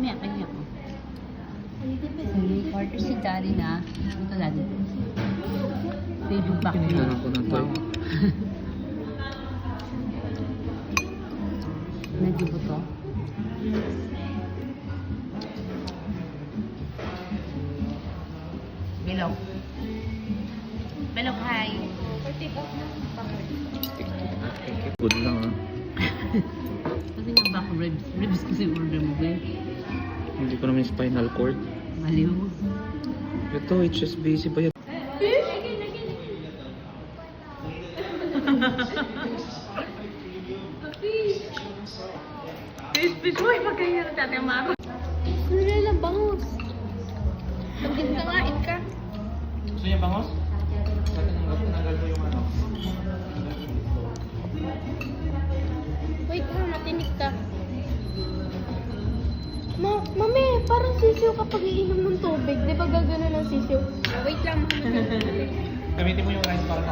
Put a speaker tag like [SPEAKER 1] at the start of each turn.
[SPEAKER 1] Mamaya, kanya ko. Quarter si Daddy na. Ito Daddy. Ito yung back mo.
[SPEAKER 2] Kinilaran ko ng toy.
[SPEAKER 1] Nagdibo to. Bilog. Bilog, hi.
[SPEAKER 2] Good lang ah.
[SPEAKER 1] Kasi nga back ribs. Ribs kasi order mo ba?
[SPEAKER 2] Hindi ko naman yung spinal cord.
[SPEAKER 1] Maliw.
[SPEAKER 2] Ito, HSBC ba yan?
[SPEAKER 1] Fish mo, ipagkaya na tatay Maro.
[SPEAKER 3] Wala lang bangus. Maganda nga, ka.
[SPEAKER 2] Gusto niya bangos? Tinanggal mo yung ano.
[SPEAKER 3] Wait ha, matinig ka. Mami, parang sisiw kapag iinom ng tubig. Di ba gagano ng sisiw? Wait lang, mami.
[SPEAKER 2] Gamitin mo yung rice para